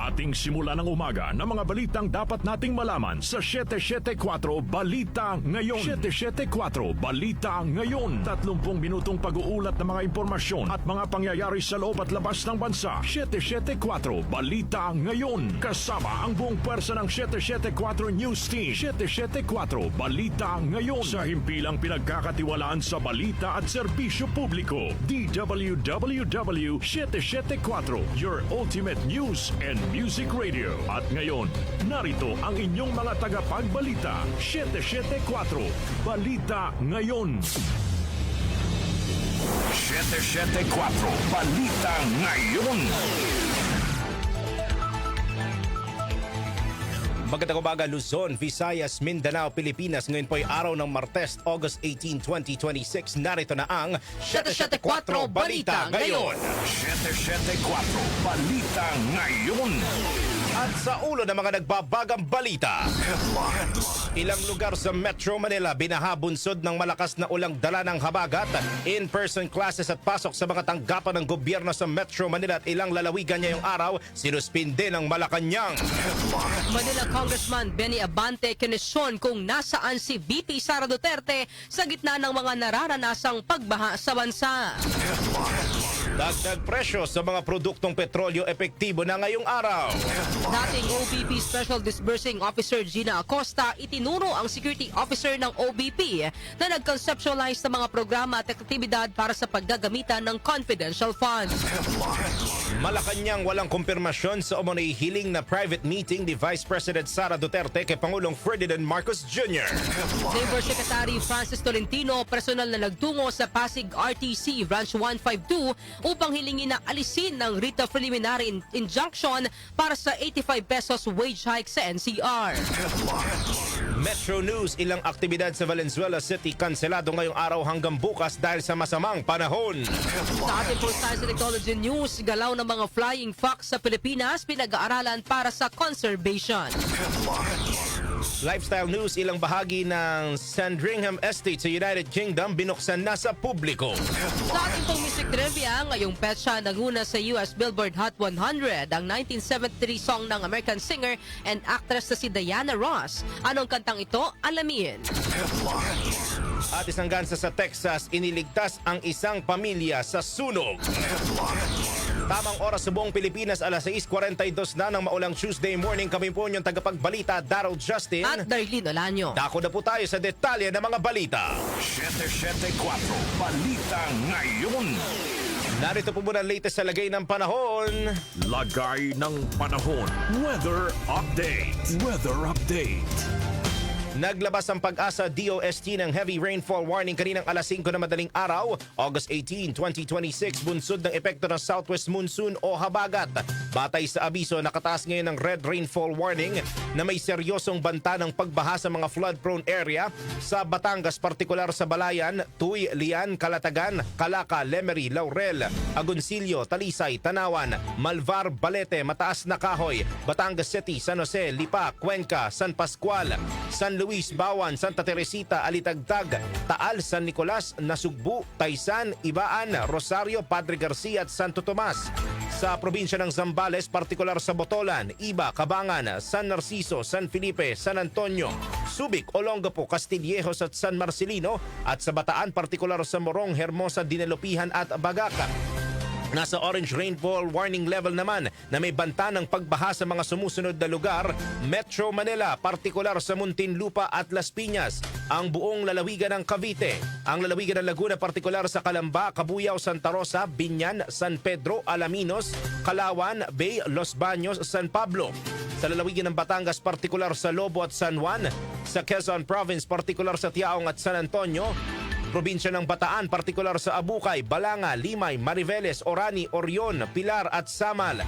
Ating simula ng umaga ng mga balitang dapat nating malaman sa 774 Balita Ngayon. 774 Balita Ngayon. 30 minutong pag-uulat ng mga impormasyon at mga pangyayari sa loob at labas ng bansa. 774 Balita Ngayon. Kasama ang buong pwersa ng 774 News Team. 774 Balita Ngayon. Sa himpilang pinagkakatiwalaan sa balita at serbisyo publiko. DWWW 774, your ultimate news and music radio. At ngayon, narito ang inyong mga tagapagbalita. 774 Balita Ngayon. 774 Balita Ngayon. Magandang umaga, Luzon, Visayas, Mindanao, Pilipinas. Ngayon po ay araw ng Martes, August 18, 2026. Narito na ang 774 Balita Ngayon. 774 Balita Ngayon. At sa ulo ng mga nagbabagang balita, ilang lugar sa Metro Manila binahabunsod ng malakas na ulang dala ng habagat, in-person classes at pasok sa mga tanggapan ng gobyerno sa Metro Manila at ilang lalawigan ngayong araw, sinuspinde ng Malacanang. Manila Congressman Benny Abante kinesyon kung nasaan si VP Sara Duterte sa gitna ng mga nararanasang pagbaha sa bansa. Dagdag presyo sa mga produktong petrolyo epektibo na ngayong araw. Dating OBP Special Disbursing Officer Gina Acosta itinuro ang security officer ng OBP na nag-conceptualize ng mga programa at aktibidad para sa paggagamitan ng confidential funds. Malacanang walang kumpirmasyon sa umunay hiling na private meeting ni Vice President Sara Duterte kay Pangulong Ferdinand Marcos Jr. Labor Secretary Francis Tolentino personal na nagtungo sa Pasig RTC Branch 152 upang hilingin na alisin ng writ of preliminary injunction para sa 85 pesos wage hike sa NCR. Metro News, ilang aktibidad sa Valenzuela City kanselado ngayong araw hanggang bukas dahil sa masamang panahon. Sa ating po Science and Technology News, galaw ng mga flying fox sa Pilipinas pinag-aaralan para sa conservation. Lifestyle News, ilang bahagi ng Sandringham Estate sa United Kingdom binuksan na sa publiko. Sa ating pong music trivia, ngayong petsa nanguna sa US Billboard Hot 100 ang 1973 song ng American singer and actress na si Diana Ross. Anong kantang ito? Alamin. At isang gansa sa Texas, iniligtas ang isang pamilya sa sunog. Tamang oras sa buong Pilipinas, alas 6:42 na ng maulang Tuesday morning. Kami po yung tagapagbalita, Daryl Justin. At Darlene Olanyo. Dako na po tayo sa detalye ng mga balita. 774 Balita Ngayon. Narito po muna ang latest sa lagay ng panahon. Lagay ng panahon. Weather update. Weather update. Naglabas ang Pag-asa DOST ng heavy rainfall warning kaninang alas 5 na madaling araw, August 18, 2026, bunsod ng epekto ng southwest monsoon o habagat. Batay sa abiso, nakataas ngayon ng red rainfall warning na may seryosong banta ng pagbaha sa mga flood-prone area sa Batangas, partikular sa Balayan, Tuy, Lian, Calatagan, Calaca, Lemery, Laurel, Agoncillo, Talisay, Tanawan, Malvar, Balete, Mataas na Kahoy, Batangas City, San Jose, Lipa, Cuenca, San Pascual, San Luis, Bawan, Santa Teresita, Alitagtag, Taal, San Nicolas, Nasugbu, Taysan, Ibaan, Rosario, Padre Garcia at Santo Tomas. Sa probinsya ng Zambales, partikular sa Botolan, Iba, Cabangan, San Narciso, San Felipe, San Antonio, Subic, Olongapo, Castillejos at San Marcelino, at sa Bataan, partikular sa Morong, Hermosa, Dinelopihan at Bagaca. Nasa orange rainfall warning level naman na may banta ng pagbaha sa mga sumusunod na lugar: Metro Manila, partikular sa Muntinlupa at Las Piñas, ang buong lalawigan ng Cavite, ang lalawigan ng Laguna, partikular sa Calamba, Cabuyao, Santa Rosa, Biñan, San Pedro, Alaminos, Calawan, Bay, Los Baños, San Pablo. Sa lalawigan ng Batangas, partikular sa Lobo at San Juan, sa Quezon Province, partikular sa Tiaong at San Antonio, probinsya ng Bataan, partikular sa Abukay, Balanga, Limay, Mariveles, Orani, Orion, Pilar at Samal.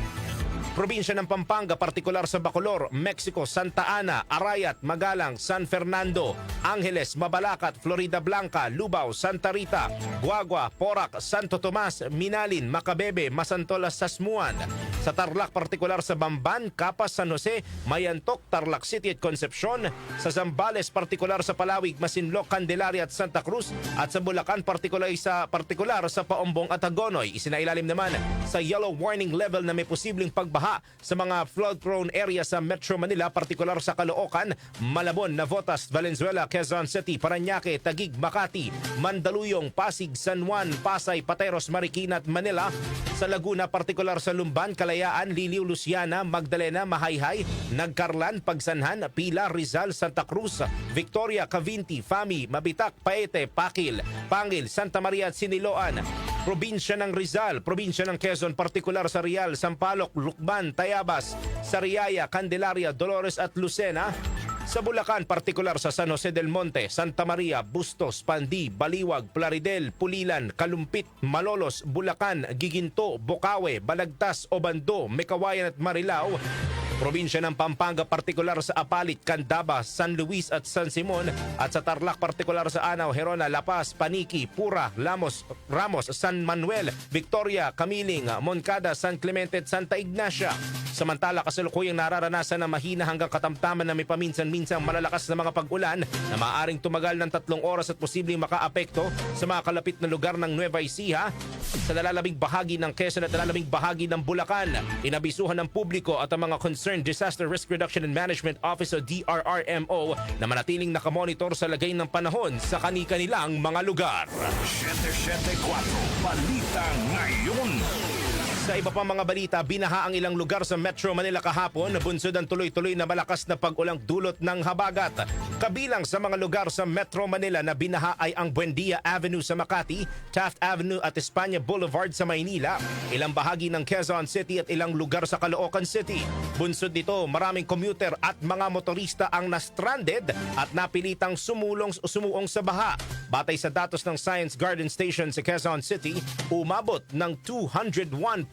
Probinsya ng Pampanga, partikular sa Bacolor, Mexico, Santa Ana, Arayat, Magalang, San Fernando, Angeles, Mabalacat, Florida Blanca, Lubao, Santa Rita, Guagua, Porac, Santo Tomas, Minalin, Macabebe, Masantolas, Sasmuan. Sa Tarlac, partikular sa Bamban, Capas, San Jose, Mayantok, Tarlac City at Concepcion. Sa Zambales, partikular sa Palawig, Masinloc, Candelaria at Santa Cruz. At sa Bulacan, partikular sa Paombong at Hagonoy. Isinailalim naman sa yellow warning level na may posibleng pag pagbaha sa mga flood-prone area sa Metro Manila, partikular sa Caloocan, Malabon, Navotas, Valenzuela, Quezon City, Parañaque, Taguig, Makati, Mandaluyong, Pasig, San Juan, Pasay, Pateros, Marikina at Manila. Sa Laguna, partikular sa Lumban, Kalayaan, Liliw, Luciana, Magdalena, Mahayhay, Nagcarlan, Pagsanhan, Pila, Rizal, Santa Cruz, Victoria, Cavinti, Fami, Mabitak, Paete, Pakil, Pangil, Santa Maria at Siniloan. Probinsya ng Rizal, Probinsya ng Quezon, partikular sa Rial, Sampaloc, Lukban, Tayabas, Sariaya, Candelaria, Dolores at Lucena. Sa Bulacan, partikular sa San Jose del Monte, Santa Maria, Bustos, Pandi, Baliwag, Plaridel, Pulilan, Kalumpit, Malolos, Bulacan, Giginto, Bocaue, Balagtas, Obando, Mekawayan at Marilao. Probinsya ng Pampanga, partikular sa Apalit, Candaba, San Luis at San Simon. At sa Tarlac, partikular sa Anao, Herona, La Paz, Paniki, Pura, Ramos, San Manuel, Victoria, Camiling, Moncada, San Clemente at Santa Ignacia. Samantala, kasalukuyang nararanasan ng mahina hanggang katamtaman na may paminsan-minsang malalakas na mga pag-ulan na maaaring tumagal ng 3 oras at posibleng makaapekto sa mga kalapit na lugar ng Nueva Ecija, sa nalalabing bahagi ng Quezon at nalalabing bahagi ng Bulacan. Inabisuhan ng publiko at ang mga concerned Disaster Risk Reduction and Management Office o DRRMO na manatiling nakamonitor sa lagay ng panahon sa kani-kanilang mga lugar. 774 Balita Ngayon. Sa iba pang mga balita, binaha ang ilang lugar sa Metro Manila kahapon, bunsod ang tuloy-tuloy na malakas na pag-ulang dulot ng habagat. Kabilang sa mga lugar sa Metro Manila na binaha ay ang Buendia Avenue sa Makati, Taft Avenue at Espanya Boulevard sa Maynila, ilang bahagi ng Quezon City at ilang lugar sa Caloocan City. Bunsod nito, maraming commuter at mga motorista ang na-stranded at napilitang sumuong sa baha. Batay sa datos ng Science Garden Station sa Quezon City, umabot ng 201.7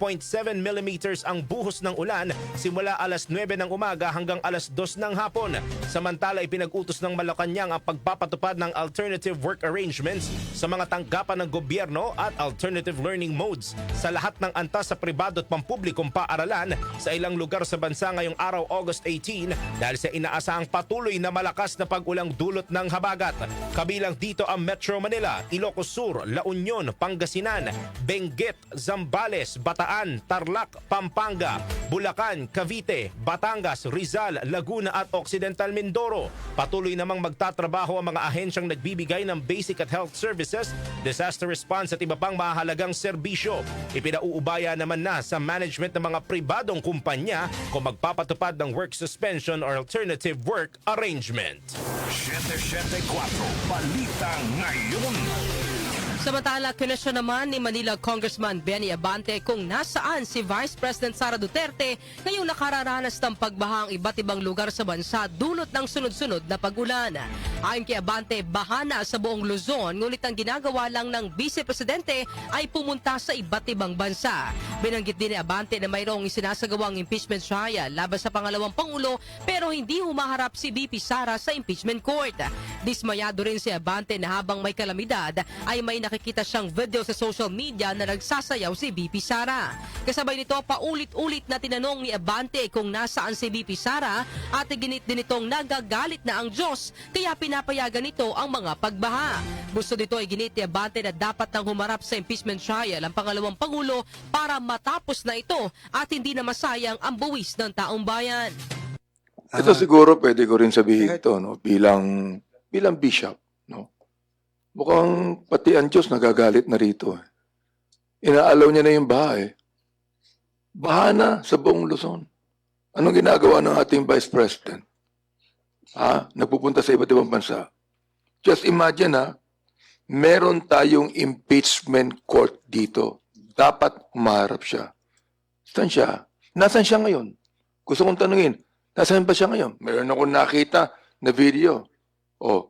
millimeters ang buhos ng ulan simula alas 9 ng umaga hanggang alas 2 ng hapon. Samantala, ipinag-utos ng Malacanang ang pagpapatupad ng alternative work arrangements sa mga tanggapan ng gobyerno at alternative learning modes sa lahat ng antas sa pribado at pampublikong paaralan sa ilang lugar sa bansa ngayong araw, August 18, dahil sa inaasahang patuloy na malakas na pag-ulang dulot ng habagat. Kabilang dito ang Metro Manila, Ilocos Sur, La Union, Pangasinan, Benguet, Zambales, Bataan, Tarlac, Pampanga, Bulacan, Cavite, Batangas, Rizal, Laguna at Occidental Mindoro. Patuloy namang magtatrabaho ang mga ahensyang nagbibigay ng basic at health services, disaster response at iba pang mahalagang serbisyo. Ipinauubaya naman na sa management ng mga pribadong kumpanya kung magpapatupad ng work suspension or alternative work arrangement. 774 Balita Ngayon. Samantala, kinwestiyon naman ni Manila Congressman Benny Abante kung nasaan si Vice President Sara Duterte ngayong nakararanas ng pagbaha ang iba't ibang lugar sa bansa dulot ng sunod-sunod na pag-ulan. Ayon kay Abante, bahana sa buong Luzon, ngunit ang ginagawa lang ng Vice Presidente ay pumunta sa iba't ibang bansa. Binanggit din ni Abante na mayroong isinasagawang impeachment trial laban sa pangalawang Pangulo pero hindi humaharap si VP Sara sa impeachment court. Dismayado rin si Abante na habang may kalamidad ay may nakikita siyang video sa social media na nagsasayaw si VP Sara. Kasabay nito, paulit-ulit na tinanong ni Abante kung nasaan si VP Sara at ginit din itong nagagalit na ang Diyos kaya pinapayagan nito ang mga pagbaha. Gusto nito ay ginit ni Abante na dapat nang humarap sa impeachment trial ang pangalawang Pangulo para matapos na ito at hindi na masayang ang buwis ng taong bayan. Ito siguro pwede ko rin sabihin ito, no, bilang bishop, no. Mukhang pati ang Diyos nagagalit na rito. Inaalaw niya na yung baha eh. Baha na sa buong Luzon. Anong ginagawa ng ating Vice President? Nagpupunta sa iba't ibang bansa. Just imagine meron tayong impeachment court dito. Dapat umaharap siya. Saan siya? Nasaan siya ngayon? Gusto kong tanungin, nasaan ba siya ngayon? Meron akong nakita na video.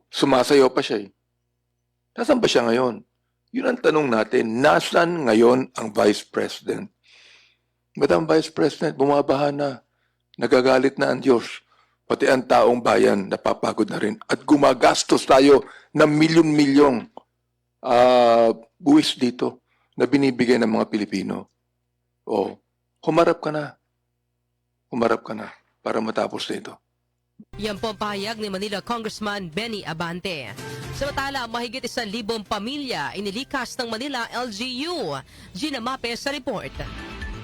Sumasayaw pa siya eh. Nasaan ba siya ngayon? Yun ang tanong natin, nasaan ngayon ang Vice President? Madam Vice President, bumabaha na. Nagagalit na ang Diyos. Pati ang taong bayan napapagod na rin. At gumagastos tayo ng milyon-milyong buwis dito na binibigay ng mga Pilipino. Humarap ka na. Humarap ka na para matapos na ito. Yan po ang pahayag ni Manila Congressman Benny Abante. Samantala, mahigit 1,000 pamilya inilikas ng Manila LGU. Gina Mape sa report.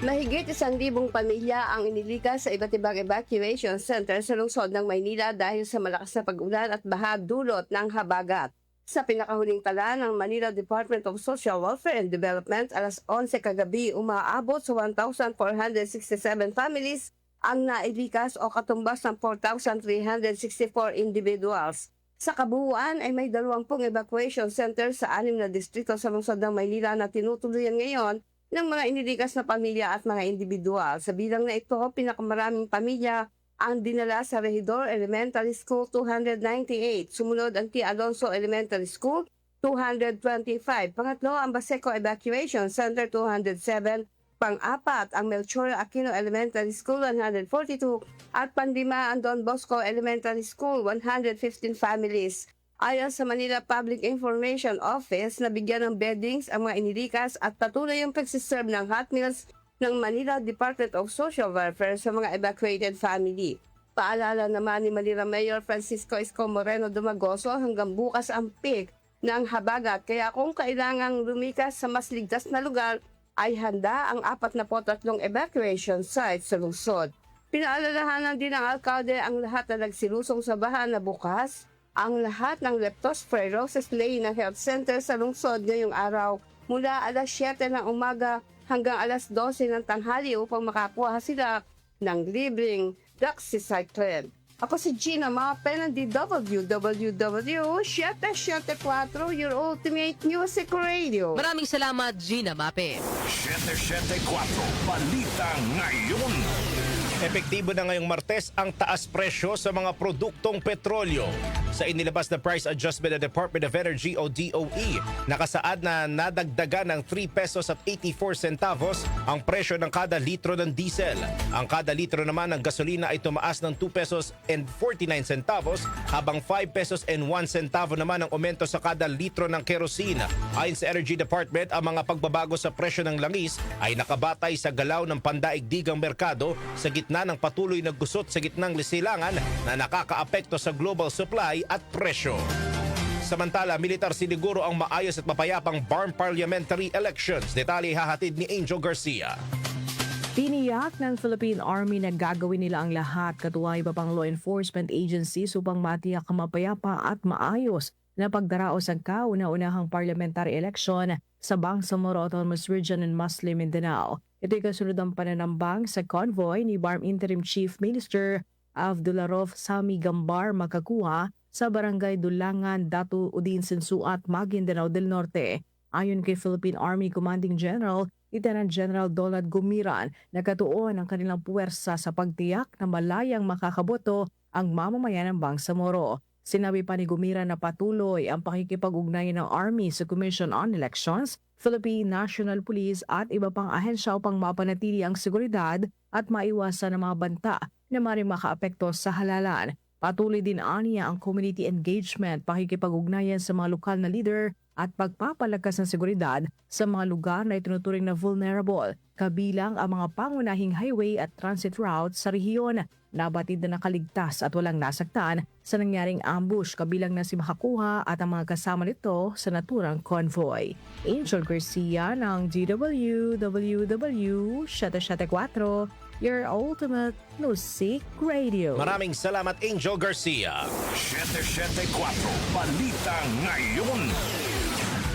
Mahigit 1,000 pamilya ang inilikas sa iba't ibang evacuation center sa lungsod ng Maynila dahil sa malakas na pag-ulan at baha dulot ng habagat. Sa pinakahuling tala ng Manila Department of Social Welfare and Development, alas 11 kagabi, umaabot sa 1,467 families ang nailikas o katumbas ng 4,364 individuals. Sa kabuuan ay may 20 evacuation center sa 6 na distrito sa lungsod ng Maynila na tinutuluyan ngayon ng mga inilikas na pamilya at mga individual. Sa bilang na ito, pinakamaraming pamilya ang dinala sa Regidor Elementary School 298. Sumunod ang T. Alonso Elementary School 225. Pangatlo ang Baseco Evacuation Center 207. Pang-apat ang Melchor Aquino Elementary School 142 at panlima ang Don Bosco Elementary School 115 families. Ayon sa Manila Public Information Office, nabigyan ng beddings ang mga inilikas at patuloy ang pagsiserve ng hot meals ng Manila Department of Social Welfare sa mga evacuated family. Paalala naman ni Manila Mayor Francisco Isko Moreno Dumagoso, hanggang bukas ang peak ng habagat, kaya kung kailangang lumikas sa mas ligtas na lugar, ay handa ang 43 evacuation sites sa lungsod. Pinaalalahanan din ng alkalde ang lahat na nagsilusong sa baha na bukas ang lahat ng leptospirosis lane ng health center sa lungsod ngayong araw mula alas 7 ng umaga hanggang alas 12 ng tanghali upang makakuha sila ng libreng doxycycline. Ako si Gina Mapen ng DWWW774, your ultimate music radio. Maraming salamat, Gina Mape. 774 Balita Ngayon. Epektibo na ngayong Martes ang taas presyo sa mga produktong petrolyo. Sa inilabas na price adjustment ng Department of Energy o DOE, nakasaad na nadagdagan ng 3 pesos at 84 centavos ang presyo ng kada litro ng diesel. Ang kada litro naman ng gasolina ay tumaas ng 2 pesos and 49 centavos, habang 5 pesos and 1 centavo naman ang aumento sa kada litro ng kerosene. Ayon sa Energy Department, ang mga pagbabago sa presyo ng langis ay nakabatay sa galaw ng pandaigdigang merkado sa gitna ng patuloy na gusot sa gitnang lisilangan na nakakaapekto sa global supply at presyo. Samantala, militar siniguro ang maayos at mapayapang BARM parliamentary elections. Detalye hahatid ni Angel Garcia. Tiniyak ng Philippine Army na gagawin nila ang lahat, katuwa iba pang law enforcement agencies upang matiyak ang mapayapa at maayos na pagdaraos ang kauna-unahang parliamentary election sa Bangsamoro Autonomous Region in Muslim Mindanao. Ito'y kasunod ang pananambang sa convoy ni BARM Interim Chief Minister Abdularov Sami Gambar Makakuha sa Barangay Dulangan, Datu Udin Sinsuat, Maguindanao del Norte. Ayon kay Philippine Army Commanding General Lieutenant General Donald Gumiran, nakatuon ang kanilang puwersa sa pagtiyak na malayang makakaboto ang mamamayan ng Bangsamoro. Sinabi pa ni Gumiran na patuloy ang pakikipag-ugnayan ng Army sa Commission on Elections, Philippine National Police at iba pang ahensya upang mapanatili ang seguridad at maiwasan ang mga banta na maaaring makaapekto sa halalan. Patuloy din aniya ang community engagement, pakikipag-ugnayan sa mga lokal na leader at pagpapalakas ng seguridad sa mga lugar na itinuturing na vulnerable, kabilang ang mga pangunahing highway at transit routes sa rehiyon. Nabatid na nakaligtas at walang nasaktan sa nangyaring ambush, kabilang na si Makakuha at ang mga kasama nito sa naturang convoy. Angel Garcia ng DWWW 774, your ultimate music radio. Maraming salamat, Angel Garcia. 774 Balita Ngayon.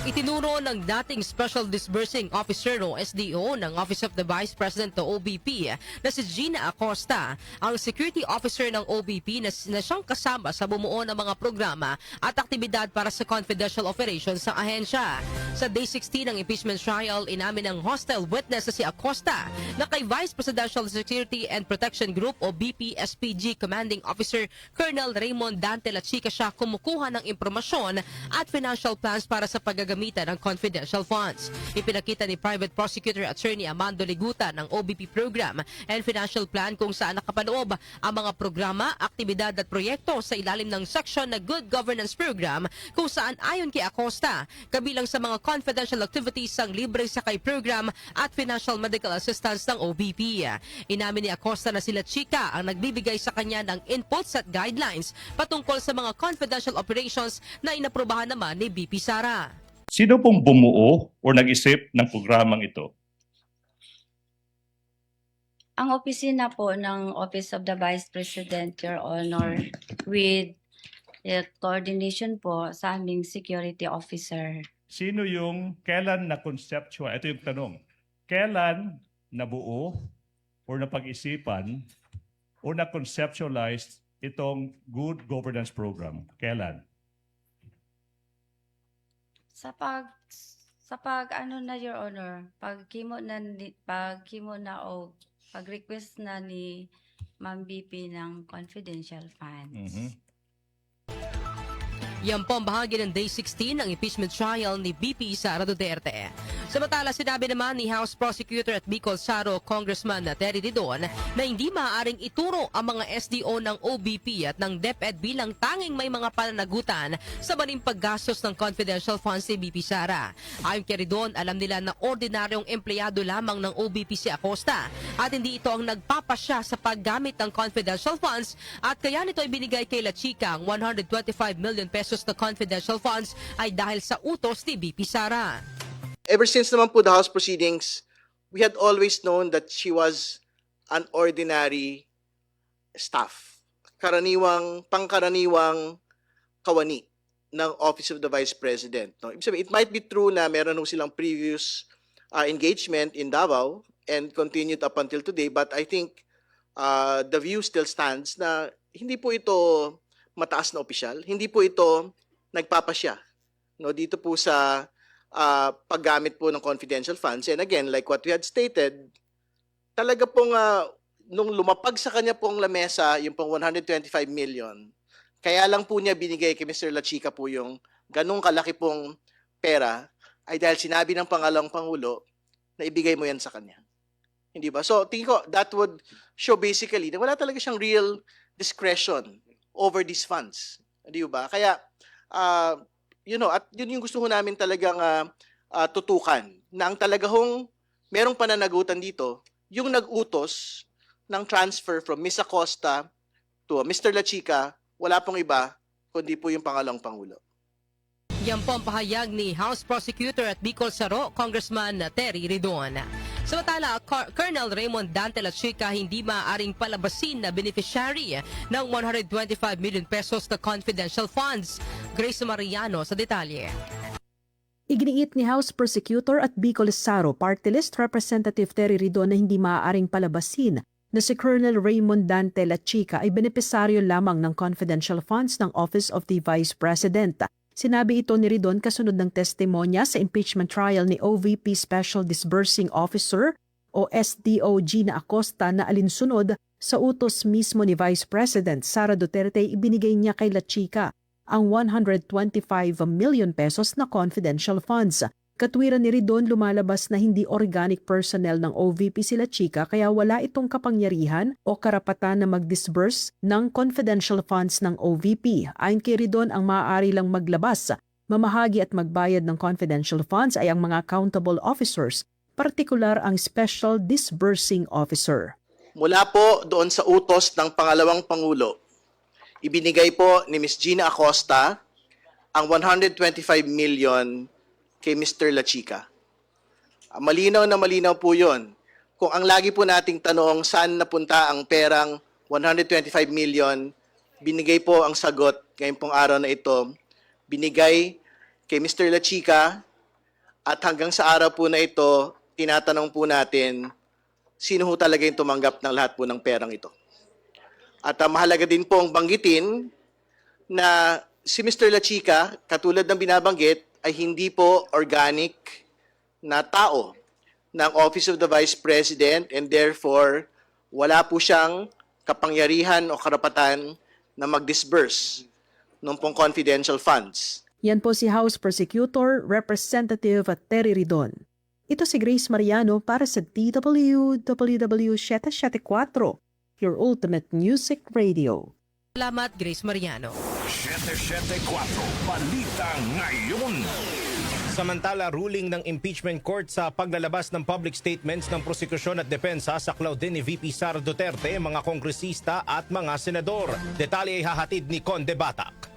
Itinuro ng dating Special Disbursing Officer o SDO ng Office of the Vice President o OBP na si Gina Acosta, ang Security Officer ng OBP na siyang kasama sa bumuo ng mga programa at aktibidad para sa confidential operations sa ahensya. Sa Day 16 ng impeachment trial, inamin ng hostile witness na si Acosta na kay Vice Presidential Security and Protection Group o BPSPG Commanding Officer Colonel Raymond Dante Lachica siya kumukuha ng impormasyon at financial plans para sa paggagamitan ng confidential funds. Ipinakita ni Private Prosecutor Attorney Amando Liguta ng OBP program and financial plan kung saan nakapaloob ang mga programa, aktibidad at proyekto sa ilalim ng section na Good Governance Program, kung saan ayon kay Acosta, kabilang sa mga confidential activities ang libre sakay program at financial medical assistance ng OBP. Inamin ni Acosta na sila Chika ang nagbibigay sa kanya ng inputs at guidelines patungkol sa mga confidential operations na inaprubahan naman ni BP Sara. Sino pong bumuo o nag-isip ng programang ito? Ang opisina po ng Office of the Vice President, Your Honor, with coordination po sa aming security officer. Sino yung kailan na conceptual? Ito yung tanong. Kailan nabuo o napag-isipan o na-conceptualize itong good governance program? Kailan? Sa pag na, Your Honor, pag-request na ni Ma'am BP ng confidential funds. Yan po ang bahagi ng Day 16 ng impeachment trial ni BP Sara Duterte. Samantala, sinabi naman ni House Prosecutor at Bicol Saro Congressman Terry Didon na hindi maaaring ituro ang mga SDO ng OBP at ng DepEd bilang tanging may mga pananagutan sa maling paggastos ng confidential funds ni BP Sara. Ayon kay Didon, alam nila na ordinaryong empleyado lamang ng OBP si Acosta at hindi ito ang nagpapasya sa paggamit ng confidential funds at kaya nito ibinigay kay La Chica ang 125 million pesos na confidential funds ay dahil sa utos ni BP Sara. Ever since naman po the House proceedings, we had always known that she was an ordinary staff. Pangkaraniwang kawani ng Office of the Vice President. No? Ibig sabihin, it might be true na meron silang previous engagement in Davao and continued up until today, but I think the view still stands na hindi po ito mataas na opisyal, hindi po ito nagpapasya dito po sa paggamit po ng confidential funds. And again, like what we had stated, talaga pong nung lumapag sa kanya pong lamesa, yung pong 125 million, kaya lang po niya binigay kay Mr. La Chica po yung ganung kalaki pong pera, ay dahil sinabi ng pangalawang Pangulo na ibigay mo yan sa kanya. Hindi ba? So, tingin ko, that would show basically na wala talaga siyang real discretion over these funds. Hindi ba? Kaya, at yun yung gusto ho namin talagang tutukan na ang talagahong merong pananagutan dito, yung nag-utos ng transfer from Miss Acosta to Mr. La Chica, wala pong iba, kundi po yung pangalawang Pangulo. Yan po ang pahayag ni House Prosecutor at Bicol Saro, Congressman Terry Ridon. Samantala, Colonel Raymond Dante La Chica hindi maaaring palabasin na beneficiary ng 125 million pesos na confidential funds. Grace Mariano sa detalye. Iginiit ni House Prosecutor at Bicol Saro Party List Representative Terry Ridon na hindi maaaring palabasin na si Colonel Raymond Dante La Chica ay benepisaryo lamang ng confidential funds ng Office of the Vice President. Sinabi ito ni Ridon kasunod ng testimonya sa impeachment trial ni OVP Special Disbursing Officer o SDO Gina Acosta na alinsunod sa utos mismo ni Vice President Sara Duterte. Ibinigay niya kay La Chica ang 125 million pesos na confidential funds. Katwiran ni Ridon, lumalabas na hindi organic personnel ng OVP si La Chica kaya wala itong kapangyarihan o karapatan na mag-disburse ng confidential funds ng OVP. Ayon kay Ridon, ang maaari lang maglabas, mamahagi at magbayad ng confidential funds ay ang mga accountable officers, partikular ang Special Disbursing Officer. Mula po doon sa utos ng pangalawang Pangulo, ibinigay po ni Ms. Gina Acosta ang 125 million kay Mr. La Chica. Malinaw na malinaw po yun. Kung ang lagi po nating tanong saan napunta ang perang 125 million, binigay po ang sagot ngayong pong araw na ito, binigay kay Mr. La Chica at hanggang sa araw po na ito, tinatanong po natin sino ho talaga yung tumanggap ng lahat po ng perang ito. At mahalaga din pong banggitin na si Mr. La Chica, katulad ng binabanggit, ay hindi po organic na tao ng Office of the Vice President and therefore wala po siyang kapangyarihan o karapatan na mag-disburse ng pong confidential funds. Yan po si House Prosecutor Representative Terry Ridon. Ito si Grace Mariano para sa DWWW 774, your ultimate music radio. Salamat, Grace Mariano. 774 Balita Ngayon. Samantala, ruling ng impeachment court sa paglalabas ng public statements ng prosekusyon at depensa sa claudin ni VP Sara Duterte, mga kongresista at mga senador. Detalye ay hahatid ni Conde Batak.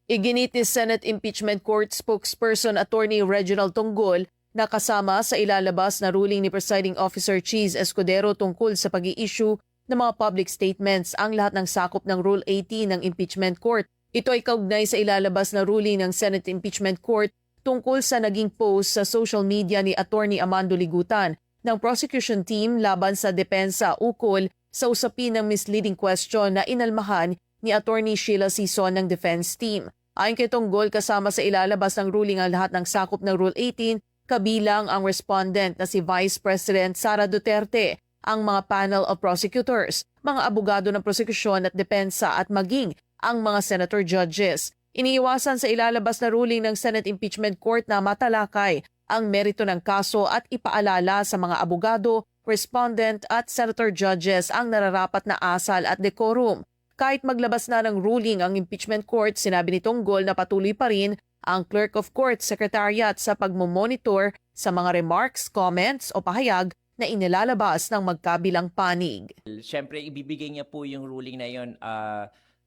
Iginit ni Senate Impeachment Court spokesperson Attorney Reginald Tonggol Nakasama sa ilalabas na ruling ni Presiding Officer Cheese Escudero tungkol sa pag-i-issue ng mga public statements ang lahat ng sakop ng Rule 18 ng Impeachment Court. Ito ay kaugnay sa ilalabas na ruling ng Senate Impeachment Court tungkol sa naging post sa social media ni Attorney Amando Ligutan ng prosecution team laban sa depensa ukol sa usapin ng misleading question na inalmahan ni Attorney Sheila Sison ng defense team. Ayon kay Tonggol, kasama sa ilalabas ng ruling ang lahat ng sakop ng Rule 18, kabilang ang respondent na si Vice President Sara Duterte, ang mga panel of prosecutors, mga abogado ng prosekusyon at depensa at maging ang mga senator judges. Iniiwasan sa ilalabas na ruling ng Senate Impeachment Court na matalakay ang merito ng kaso at ipaalala sa mga abogado, respondent at senator judges ang nararapat na asal at decorum. Kahit maglabas na ng ruling ang impeachment court, sinabi ni Tonggol na patuloy pa rin ang Clerk of Court Secretariat sa pagmomonitor sa mga remarks, comments o pahayag na inilalabas ng magkabilang panig. Siyempre, ibibigay niya po yung ruling na yon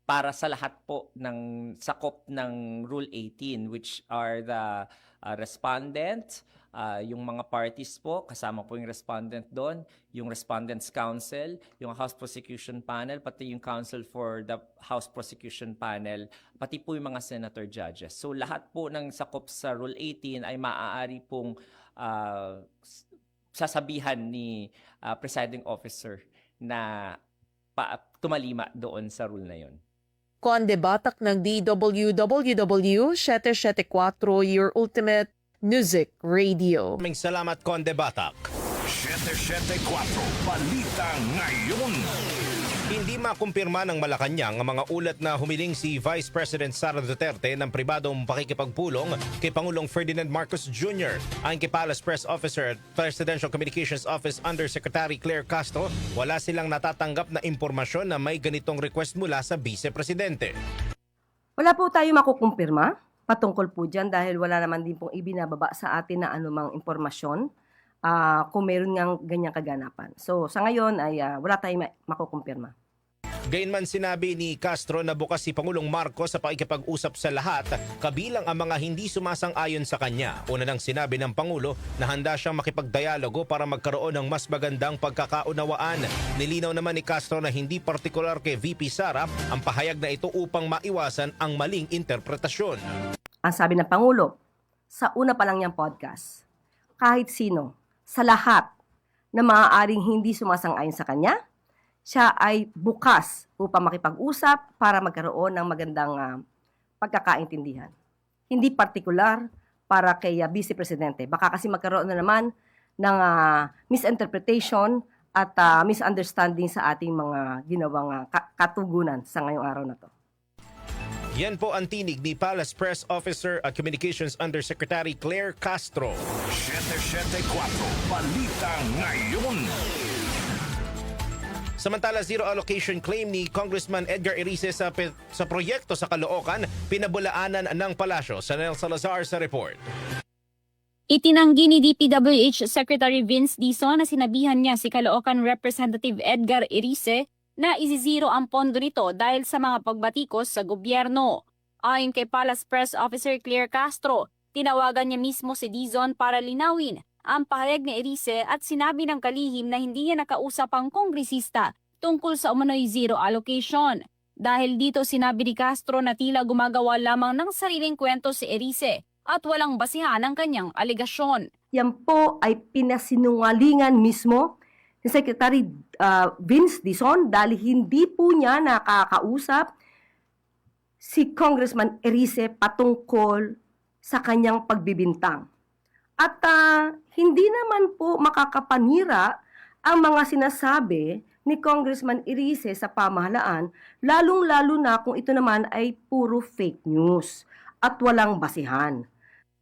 para sa lahat po ng sakop ng Rule 18, which are the respondent, yung mga parties po, kasama po yung respondent doon, yung Respondents Council, yung House Prosecution Panel, pati yung Council for the House Prosecution Panel, pati po yung mga Senator Judges. So lahat po ng sakop sa Rule 18 ay maaari pong sasabihan ni Presiding Officer na tumalima doon sa rule na yon. Conde Batak ng DWWW 774, your ultimate music radio. Maraming salamat, Conde Batak. 774 Balita Ngayon. Hindi makumpirma ng Malacanang ang mga ulat na humiling si Vice President Sara Duterte ng pribadong pakikipagpulong kay Pangulong Ferdinand Marcos Jr. Ayon kay Palace Press Officer at Presidential Communications Office Undersecretary Claire Castro, wala silang natatanggap na impormasyon na may ganitong request mula sa Vice Presidente. Wala po tayo makukumpirma patungkol po dyan dahil wala naman din pong ibinababa sa atin na anumang impormasyon kung meron ngang ganyang kaganapan. So sa ngayon ay wala tayong makukumpirma. Gayunman sinabi ni Castro na bukas si Pangulong Marcos sa pakikipag-usap sa lahat, kabilang ang mga hindi sumasang-ayon sa kanya. Una nang sinabi ng Pangulo na handa siyang makipagdialogo para magkaroon ng mas magandang pagkakaunawaan. Nilinaw naman ni Castro na hindi partikular kay VP Sara ang pahayag na ito upang maiwasan ang maling interpretasyon. Ang sabi ng Pangulo, sa una pa lang niyang podcast, kahit sino, sa lahat na maaaring hindi sumasang-ayon sa kanya, siya ay bukas upang makipag-usap para magkaroon ng magandang pagkakaintindihan. Hindi partikular para kay Vice Presidente. Baka kasi magkaroon na naman ng misinterpretation at misunderstanding sa ating mga ginawang katugunan sa ngayong araw na to. Yan po ang tinig ni Palace Press Officer at Communications Undersecretary Claire Castro. 774 Balita Ngayon. Samantala, zero allocation claim ni Congressman Edgar Erice sa proyekto sa Caloocan, pinabulaanan ng palasyo. Sanel Salazar sa report. Itinanggi ni DPWH Secretary Vince Dizon na sinabihan niya si Caloocan Representative Edgar Erice na isizero ang pondo nito dahil sa mga pagbatikos sa gobyerno. Ayon kay Palace Press Officer Claire Castro, tinawagan niya mismo si Dizon para linawin ang pahayag ni Erice at sinabi ng kalihim na hindi niya nakausap ang kongresista tungkol sa umano'y zero allocation. Dahil dito sinabi ni Castro na tila gumagawa lamang ng sariling kwento si Erice at walang basihan ang kanyang aligasyon. Yan po ay pinasinungalingan mismo ni Secretary Vince Dizon dahil hindi po niya nakakausap si Congressman Erice patungkol sa kanyang pagbibintang. At hindi naman po makakapanira ang mga sinasabi ni Congressman Erice sa pamahalaan, lalong-lalo na kung ito naman ay puro fake news at walang basihan.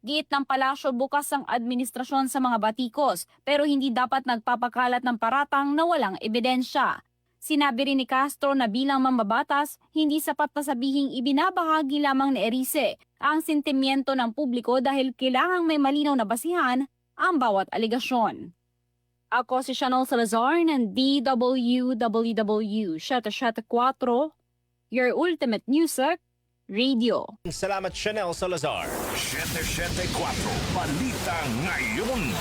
Giit ng palasyo, bukas ang administrasyon sa mga batikos pero hindi dapat nagpapakalat ng paratang na walang ebidensya. Sinabi rin ni Castro na bilang mambabatas, hindi sapat na sabihing ibinabahagi lamang ni Erice ang sentimiento ng publiko dahil kailangang may malinaw na basihan ang bawat aligasyon. Ako si Chanel Salazar ng DWWW 774, your ultimate music Radio. Salamat Chanel Salazar. 774 Balita Ngayon.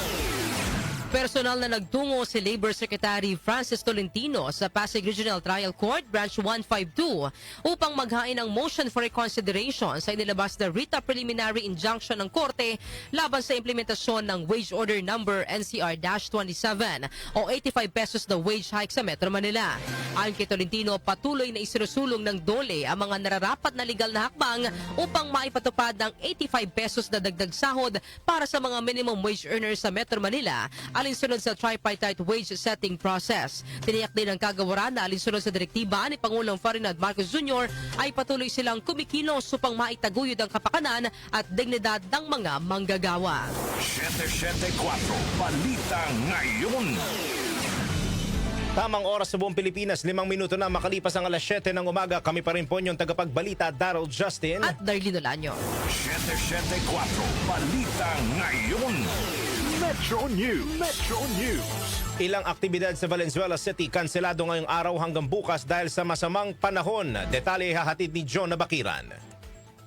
Personal na nagtungo si Labor Secretary Francis Tolentino sa Pasig Regional Trial Court Branch 152 upang maghain ng motion for reconsideration sa inilabas na writ of preliminary injunction ng Korte laban sa implementasyon ng Wage Order Number NCR-27 o 85 pesos na wage hike sa Metro Manila. Ayon kay Tolentino, patuloy na isinusulong ng DOLE ang mga nararapat na legal na hakbang upang maipatupad ng 85 pesos na dagdag sahod para sa mga minimum wage earners sa Metro Manila alinsunod sa tripartite wage setting process. Tiniyak din ng kagawaran na alinsunod sa direktiba ni Pangulong Ferdinand Marcos Jr. ay patuloy silang kumikilos upang maitaguyod ang kapakanan at dignidad ng mga manggagawa. 774 Balita Ngayon. Tamang oras sa buong Pilipinas, 5 minuto na makalipas ang alas 7 ng umaga. Kami pa rin po yung tagapagbalita, Daryl Justin. At Darlene Olanyo. 774 Balita Ngayon. Metro News. Metro News. Ilang aktibidad sa Valenzuela City kanselado ngayong araw hanggang bukas dahil sa masamang panahon. Detalye hahatid ni John Nabakiran.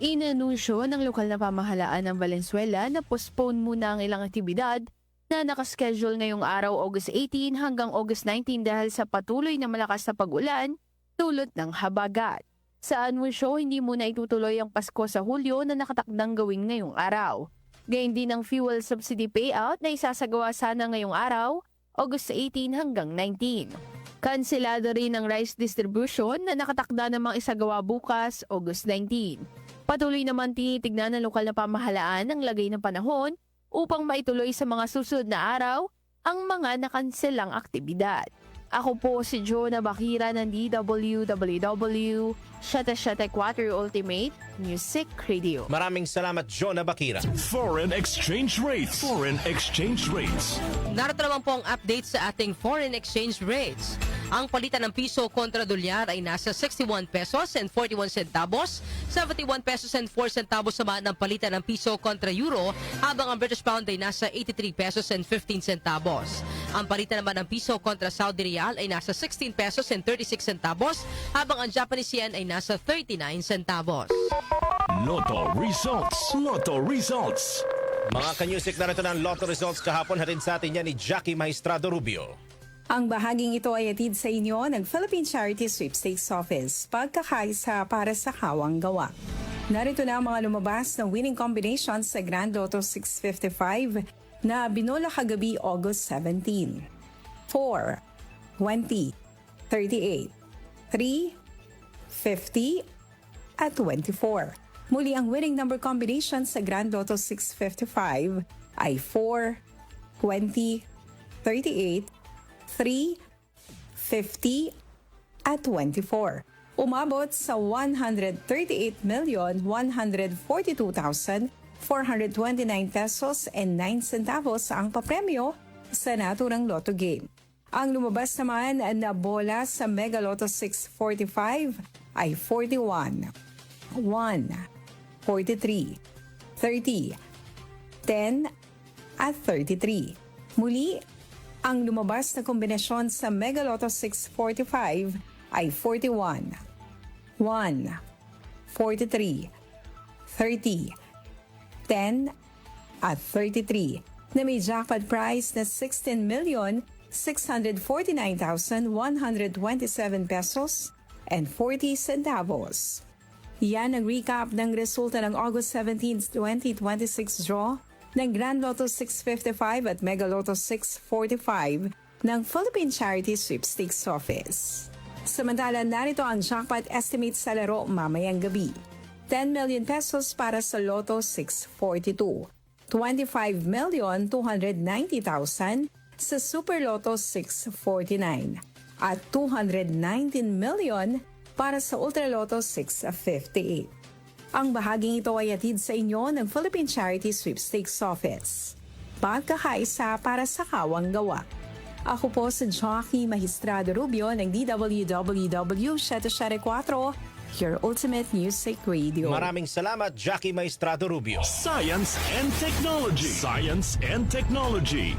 Inanunsyo ng lokal na pamahalaan ng Valenzuela na postpone muna ang ilang aktibidad na nakaschedule ngayong araw August 18 hanggang August 19 dahil sa patuloy na malakas na pag-ulan dulot ng habagat. Sa anunsyo, hindi muna itutuloy ang Pasko sa Hulyo na nakatakdang gawin ngayong araw. Gayun din ang fuel subsidy payout na isasagawa sana ngayong araw, August 18 hanggang 19. Kanselado rin ang rice distribution na nakatakda namang isagawa bukas, August 19. Patuloy naman tinitignan ng lokal na pamahalaan ang lagay ng panahon upang maituloy sa mga susunod na araw ang mga nakanselang aktibidad. Ako po si Joe Nabakira ng DWWW 774 Ultimate Music Radio. Maraming salamat, John Nabakira. Foreign exchange rates. Foreign exchange rates. Narito naman po ang update sa ating foreign exchange rates. Ang palitan ng piso kontra dolyar ay nasa 61 pesos and 41 centavos, 71 pesos and 4 centavos naman ang palitan ng piso kontra euro, habang ang British pound ay nasa 83 pesos and 15 centavos. Ang palitan naman ng piso kontra Saudi Riyal ay nasa 16 pesos and 36 centavos, habang ang Japanese yen ay nasa 39 centavos. Lotto results. Lotto results. Mga kanyusik, narito na ang Lotto results kahapon. Hatid sa atin yan ni Jackie Maestrado Rubio. Ang bahaging ito ay atid sa inyo ng Philippine Charity Sweepstakes Office, pagkakaisa para sa kawang gawa. Narito na ang mga lumabas na winning combinations sa Grand Lotto 655 na binola kagabi August 17. 4, 20, 38, 3, 50, at 24. Muli ang winning number combination sa Grand Lotto 655 ay 4, 20, 38, 3, 50, at 24. Umabot sa 138,142,429 pesos and 9 centavos ang papremyo sa naturang lotto game. Ang lumabas naman na bola sa Mega Lotto 645 ay 41, 1, 43, 30, 10, at 33. Muli, ang lumabas na kombinasyon sa Mega Lotto 645 ay 41, 1, 43, 30, 10, at 33 na may jackpot prize na 16,649,127 pesos and 40 centavos. Yan ang recap ng resulta ng August 17, 2026 draw ng Grand Lotto 655 at Mega Lotto 645 ng Philippine Charity Sweepstakes Office. Samantala, narito ang jackpot estimate sa laro mamayang gabi. 10 million pesos para sa Lotto 642, 25,290,000 sa Super Lotto 649, at 219 million para sa Ultra Lotto 658. Ang bahaging ito ay atid sa inyo ng Philippine Charity Sweepstakes Office, pagkakaisa para sa kawang gawa. Ako po si Jackie Maestrado Rubio ng DWWW 774, your ultimate music radio. Maraming salamat, Jackie Maestrado Rubio. Science and Technology. Science and Technology.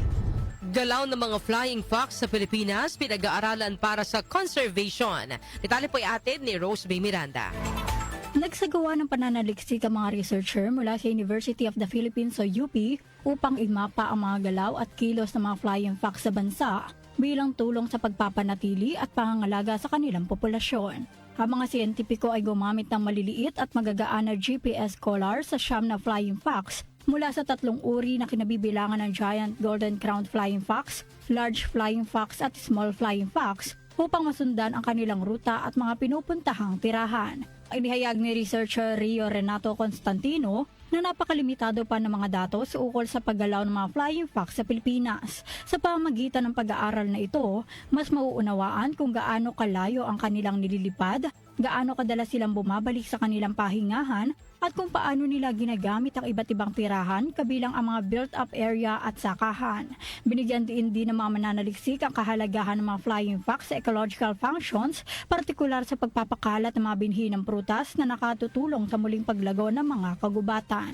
Galaw ng mga flying fox sa Pilipinas, pinag-aaralan para sa conservation. Detalye po ay atid ni Rose B. Miranda. Nagsagawa ng pananaliksik ang mga researcher mula sa University of the Philippines o UP upang imapa ang mga galaw at kilos ng mga flying fox sa bansa bilang tulong sa pagpapanatili at pangangalaga sa kanilang populasyon. Ang mga siyentipiko ay gumamit ng maliliit at magagaan na GPS collar sa siyam na flying fox mula sa 3 uri na kinabibilangan ng giant golden-crowned flying fox, large flying fox at small flying fox upang masundan ang kanilang ruta at mga pinupuntahang tirahan. Inihayag ni researcher Rio Renato Constantino na napakalimitado pa ng mga datos ukol sa paggalaw ng mga flying fox sa Pilipinas. Sa pamamagitan ng pag-aaral na ito, mas mauunawaan kung gaano kalayo ang kanilang nililipad, gaano kadalas silang bumabalik sa kanilang pahingahan, at kung paano nila ginagamit ang iba't ibang tirahan kabilang ang mga built-up area at sakahan. Binigyan din ng mga mananaliksik ang kahalagahan ng mga flying fox sa ecological functions, partikular sa pagpapakalat ng mga binhi ng prutas na nakatutulong sa muling paglago ng mga kagubatan.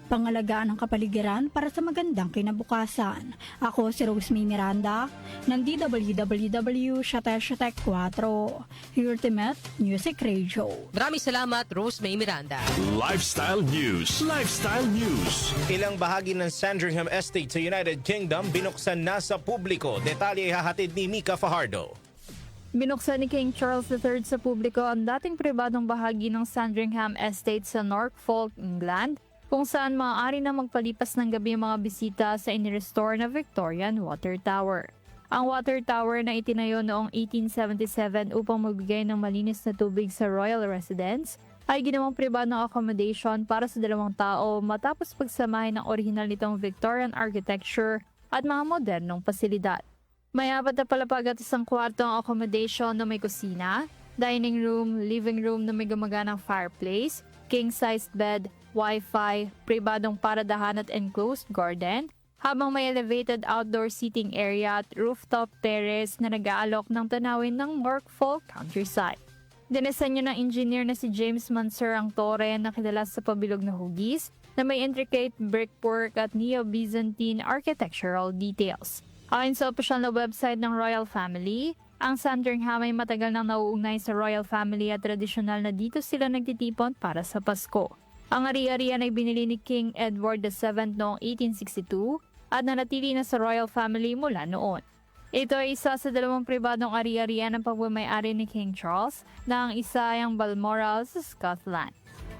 Pangalagaan ng kapaligiran para sa magandang kinabukasan. Ako si Rosemary Miranda ng DWWW 774, Ultimate Music Radio. Maraming salamat, Rosemary Miranda. Lifestyle News. Lifestyle News. Ilang bahagi ng Sandringham Estate sa United Kingdom binuksan na sa publiko. Detalye hahatid ni Mika Fajardo. Binuksan ni King Charles III sa publiko ang dating pribadong bahagi ng Sandringham Estate sa Norfolk, England, kung saan maaari na magpalipas ng gabi ang mga bisita sa inirestore na Victorian Water Tower. Ang water tower na itinayo noong 1877 upang magbigay ng malinis na tubig sa royal residence ay ginawang pribadong accommodation para sa 2 tao matapos pagsamahin ng orihinal nitong Victorian architecture at mga modernong pasilidad. May 4 na palapag at 1 kwarto ang accommodation na may kusina, dining room, living room na may gumaganang fireplace, king-sized bed, Wi-Fi, pribadong paradahan at enclosed garden, habang may elevated outdoor seating area at rooftop terrace na nag-aalok ng tanawin ng Norfolk countryside. Dinesenyo ng engineer na si James Mansur ang tore na kilala sa pabilog na hugis na may intricate brickwork at Neo-Byzantine architectural details. Ayon sa opisyal na website ng Royal Family, ang Sandringham ay matagal nang nauugnay sa Royal Family at tradisyonal na dito sila nagtitipon para sa Pasko. Ang ari-arian ay binili ni King Edward VII noong 1862 at nanatili na sa Royal Family mula noon. Ito ay isa sa 2 pribadong ari-arian ng pagmamay-ari ni King Charles na ang isa ay ang Balmoral sa Scotland.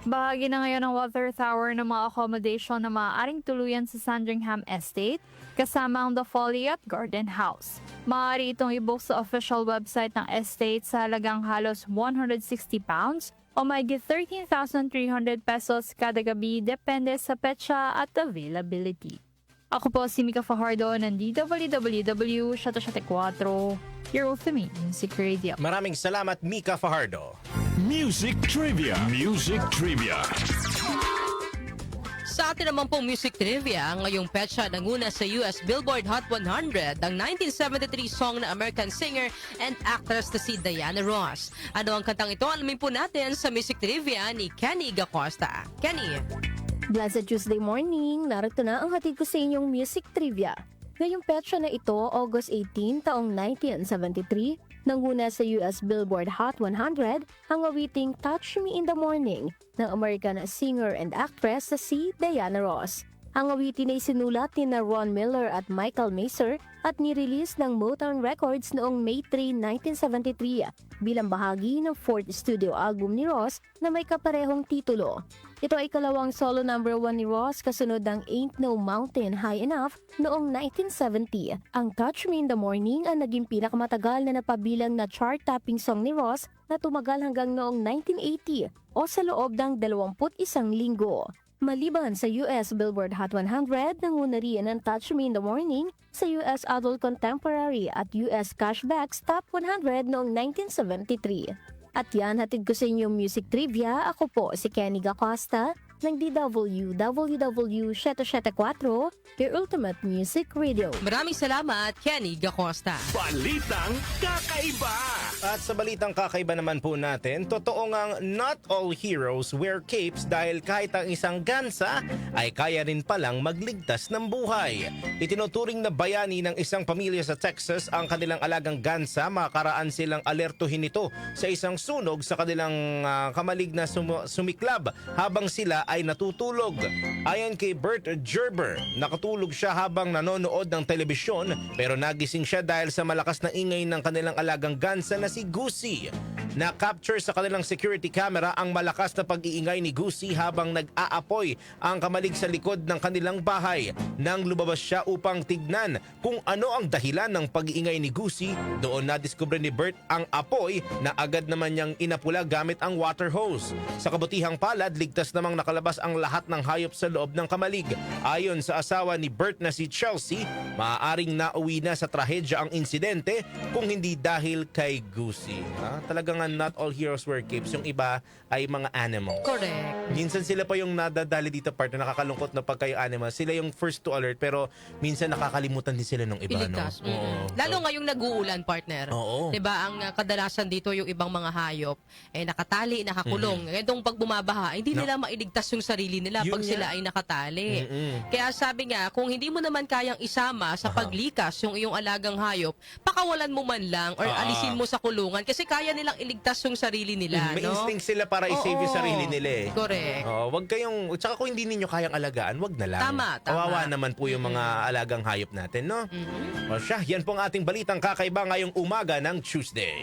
Bahagi na ngayon ng water tower ng mga accommodation na maaaring tuluyan sa Sandringham Estate kasama ang The Folly at Garden House. Maaari itong i-book sa official website ng estate sa halagang halos £160 o mahigit 13,300 pesos kada gabi depende sa petsa at availability. Ako po si Mika Fajardo ng DWWW 774, your ultimate music radio. Maraming salamat, Mika Fajardo. Music Trivia. Music Trivia. Sa atin naman pong music trivia, ngayong petsa nanguna sa US Billboard Hot 100 ang 1973 song na American singer and actress na si Diana Ross. Ano ang kantang ito? Alamin po natin sa music trivia ni Kenny Gacosta. Kenny. Blessed Tuesday morning, narito na ang hatid ko sa inyong music trivia. Ngayong petsa na ito, August 18, taong 1973, nanguna sa US Billboard Hot 100 ang awiting Touch Me in the Morning ng American singer and actress na si Diana Ross. Ang awitin ay sinulat ni Ron Miller at Michael Masur at nirelease ng Motown Records noong May 3, 1973 bilang bahagi ng 4th studio album ni Ross na may kaparehong titulo. Ito ay kalawang solo number 1 ni Ross kasunod ng Ain't No Mountain High Enough noong 1970. Ang Touch Me in the Morning ang naging pinakamatagal na napabilang na chart-topping song ni Ross na tumagal hanggang noong 1980 o sa loob ng 21 linggo. Maliban sa US Billboard Hot 100, nanguna rin ang Touch Me in the Morning sa US Adult Contemporary at US Cashbacks Top 100 noong 1973. At yan, hatid ko sa inyong music trivia. Ako po si Kenny Gacosta ng DWWW 774, your ultimate music radio. Maraming salamat, Kenny Gacosta. Balitang kakaiba. At sa balitang kakaiba naman po natin, totoo ngang not all heroes wear capes dahil kahit ang isang gansa ay kaya rin palang magligtas ng buhay. Itinuturing na bayani ng isang pamilya sa Texas ang kanilang alagang gansa, makaraan silang alertuhin ito sa isang sunog sa kanilang kamalig na sumiklab habang sila ay natutulog. Ayon kay Bert Gerber, nakatulog siya habang nanonood ng telebisyon pero nagising siya dahil sa malakas na ingay ng kanilang alagang gansa na si Goosey. Na-capture sa kanilang security camera ang malakas na pag-iingay ni Goosey habang nag-aapoy ang kamalig sa likod ng kanilang bahay. Nang lumabas siya upang tignan kung ano ang dahilan ng pag-iingay ni Goosey, doon nadiskubre ni Bert ang apoy na agad naman niyang inapula gamit ang water hose. Sa kabutihang palad, ligtas namang nakalabas ang lahat ng hayop sa loob ng kamalig. Ayon sa asawa ni Bert na si Chelsea, maaaring nauwi na sa trahedya ang insidente kung hindi dahil kay Goosey. Talagang not all heroes wear capes. Yung iba ay mga animals. Correct. Minsan sila pa yung nadadali dito, partner, nakakalungkot na pag kayo animal. Sila yung first to alert pero minsan nakakalimutan din sila ng iba. Iligtas. No? Oo. Lalo ngayong nag-uulan, partner. Oo. Diba, ang kadalasan dito yung ibang mga hayop, nakatali, nakakulong. Itong pag bumabaha, hindi nila mailigtas yung sarili nila Yun pag nga. sila ay nakatali. Kaya sabi nga, kung hindi mo naman kayang isama sa paglikas yung iyong alagang hayop, pakawalan mo man lang or alisin mo sa kulungan kasi kaya nilang iligtas yung sarili nila. May no? instinct sila para i-save yung sarili nila eh. Correct. Wag kayong, tsaka kung hindi ninyo kayang alagaan, wag na lang. Tama. Kawawa naman po yung mga alagang hayop natin, no? O siya, yan po ang ating balitang kakaiba ngayong umaga ng Tuesday.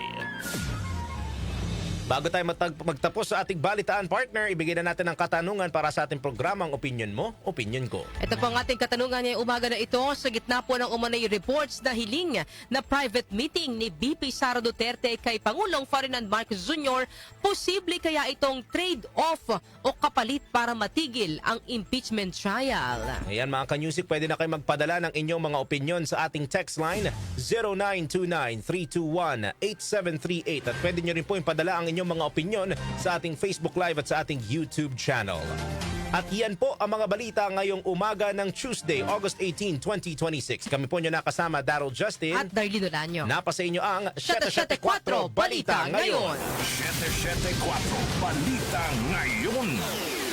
Bago tayo magtapos sa ating balitaan, partner, ibigay na natin ang katanungan para sa ating programang Opinion Mo, Opinion Ko. Ito po ang ating katanungan ngayong umaga na ito. Sa gitna po ng umanay reports na hiling na private meeting ni VP Sara Duterte kay Pangulong Ferdinand Marcos Jr., posible kaya itong trade-off o kapalit para matigil ang impeachment trial? Ayan mga ka-music, pwede na kayo magpadala ng inyong mga opinion sa ating text line 0929-321-8738 at pwede nyo rin po ipadala ang inyong mga opinion sa ating Facebook Live at sa ating YouTube channel. At yan po ang mga balita ngayong umaga ng Tuesday, August 18, 2026. Kami po nyo nakasama, Daryl Justin at Darlene Dolanyo. Napa sa inyo ang 774 Balita Ngayon. 774 Balita Ngayon.